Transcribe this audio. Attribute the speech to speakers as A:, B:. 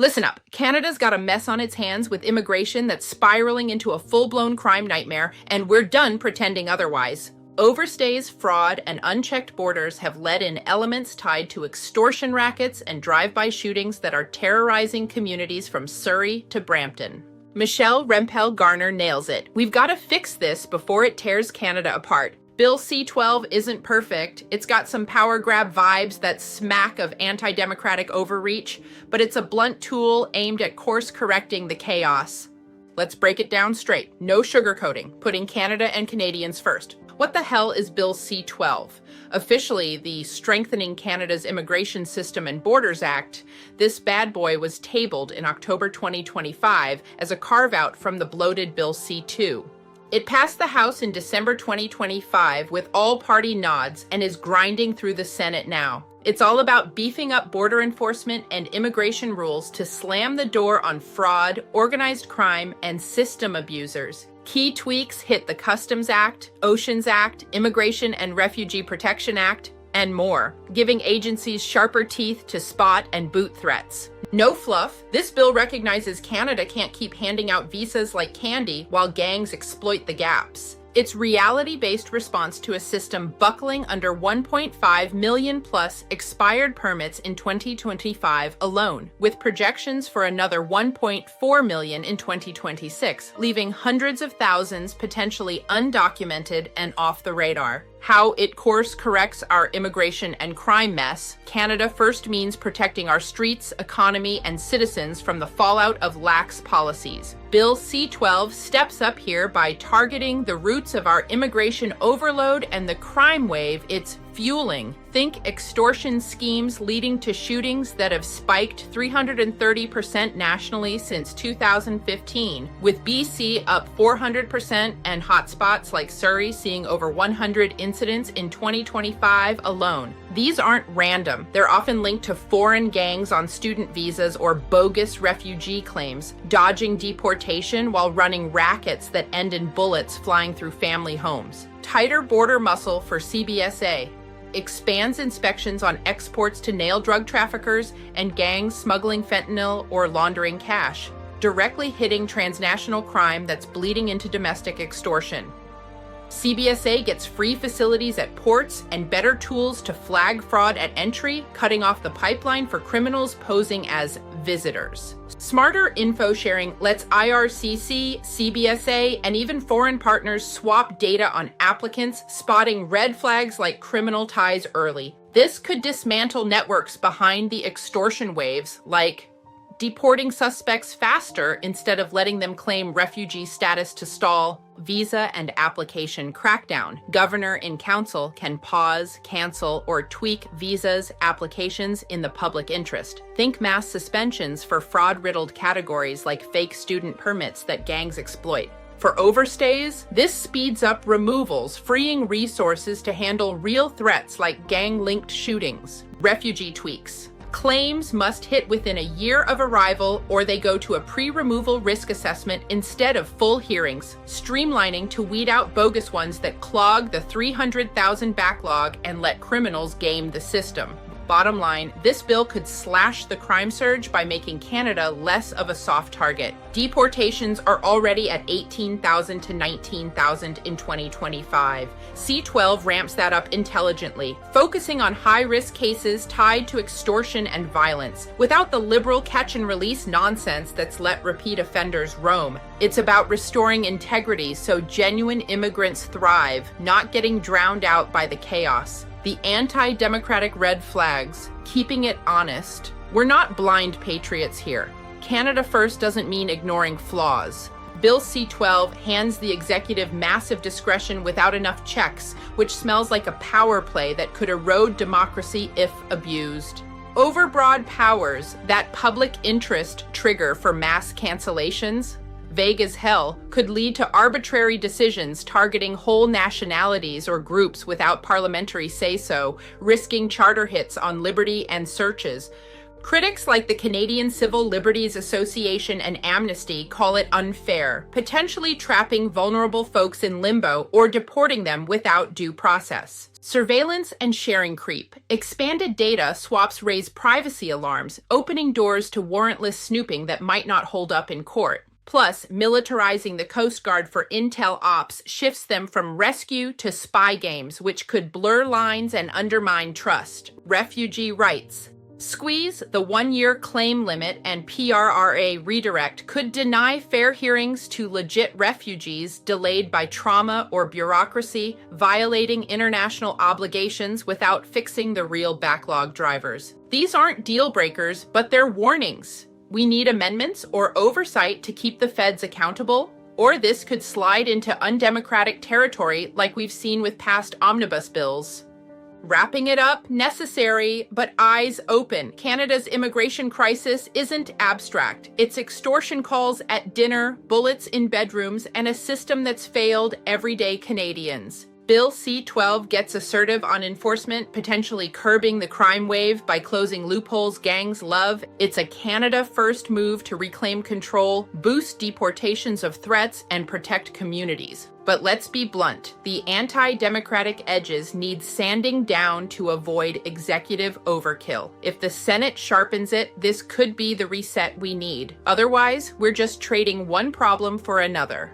A: Listen up, Canada's got a mess on its hands with immigration that's spiraling into a full-blown crime nightmare, and we're done pretending otherwise. Overstays, fraud, and unchecked borders have led in elements tied to extortion rackets and drive-by shootings that are terrorizing communities from Surrey to Brampton. Michelle Rempel Garner nails it. We've got to fix this before it tears Canada apart. Bill C-12 isn't perfect. It's got some power grab vibes that smack of anti-democratic overreach, but it's a blunt tool aimed at course-correcting the chaos. Let's break it down straight. No sugarcoating, putting Canada and Canadians first. What the hell is Bill C-12? Officially, the Strengthening Canada's Immigration System and Borders Act, this bad boy was tabled in October 2025 as a carve-out from the bloated Bill C-2. It passed the House in December 2025 with all-party nods and is grinding through the Senate now. It's all about beefing up border enforcement and immigration rules to slam the door on fraud, organized crime, and system abusers. Key tweaks hit the Customs Act, Oceans Act, Immigration and Refugee Protection Act, and more, giving agencies sharper teeth to spot and boot threats. No fluff, this bill recognizes Canada can't keep handing out visas like candy while gangs exploit the gaps. It's reality-based response to a system buckling under 1.5 million plus expired permits in 2025 alone, with projections for another 1.4 million in 2026, leaving hundreds of thousands potentially undocumented and off the radar. How it course corrects our immigration and crime mess. Canada first means protecting our streets, economy, and citizens from the fallout of lax policies. Bill C-12 steps up here by targeting the roots of our immigration overload and the crime wave it's fueling. Think extortion schemes leading to shootings that have spiked 330% nationally since 2015, with BC up 400% and hotspots like Surrey seeing over 100 incidents in 2025 alone. These aren't random. They're often linked to foreign gangs on student visas or bogus refugee claims, dodging deportation while running rackets that end in bullets flying through family homes. Tighter border muscle for CBSA. Expands inspections on exports to nail drug traffickers and gangs smuggling fentanyl or laundering cash, directly hitting transnational crime that's bleeding into domestic extortion. CBSA gets free facilities at ports and better tools to flag fraud at entry, cutting off the pipeline for criminals posing as visitors. Smarter info sharing lets IRCC, CBSA, and even foreign partners swap data on applicants, spotting red flags like criminal ties early. This could dismantle networks behind the extortion waves, like deporting suspects faster instead of letting them claim refugee status to stall. Visa and application crackdown. Governor in council can pause, cancel, or tweak visas, applications in the public interest. Think mass suspensions for fraud-riddled categories like fake student permits that gangs exploit. For overstays, this speeds up removals, freeing resources to handle real threats like gang-linked shootings. Refugee tweaks. Claims must hit within a year of arrival or they go to a pre-removal risk assessment instead of full hearings, streamlining to weed out bogus ones that clog the 300,000 backlog and let criminals game the system. Bottom line, this bill could slash the crime surge by making Canada less of a soft target. Deportations are already at 18,000 to 19,000 in 2025. C-12 ramps that up intelligently, focusing on high-risk cases tied to extortion and violence, without the liberal catch-and-release nonsense that's let repeat offenders roam. It's about restoring integrity so genuine immigrants thrive, not getting drowned out by the chaos. The anti-democratic red flags, keeping it honest. We're not blind patriots here. Canada First doesn't mean ignoring flaws. Bill C-12 hands the executive massive discretion without enough checks, which smells like a power play that could erode democracy if abused. Overbroad powers, that public interest trigger for mass cancellations, vague as hell, could lead to arbitrary decisions targeting whole nationalities or groups without parliamentary say-so, risking charter hits on liberty and searches. Critics like the Canadian Civil Liberties Association and Amnesty call it unfair, potentially trapping vulnerable folks in limbo or deporting them without due process. Surveillance and sharing creep. Expanded data swaps raise privacy alarms, opening doors to warrantless snooping that might not hold up in court. Plus, militarizing the Coast Guard for intel ops shifts them from rescue to spy games, which could blur lines and undermine trust. Refugee rights. Squeeze, the one-year claim limit, and PRRA redirect could deny fair hearings to legit refugees delayed by trauma or bureaucracy, violating international obligations without fixing the real backlog drivers. These aren't deal breakers, but they're warnings. We need amendments or oversight to keep the feds accountable, or this could slide into undemocratic territory like we've seen with past omnibus bills. Wrapping it up, necessary, but eyes open. Canada's immigration crisis isn't abstract. It's extortion calls at dinner, bullets in bedrooms, and a system that's failed everyday Canadians. Bill C-12 gets assertive on enforcement, potentially curbing the crime wave by closing loopholes gangs love. It's a Canada-first move to reclaim control, boost deportations of threats, and protect communities. But let's be blunt, the anti-democratic edges need sanding down to avoid executive overkill. If the Senate sharpens it, this could be the reset we need. Otherwise, we're just trading one problem for another.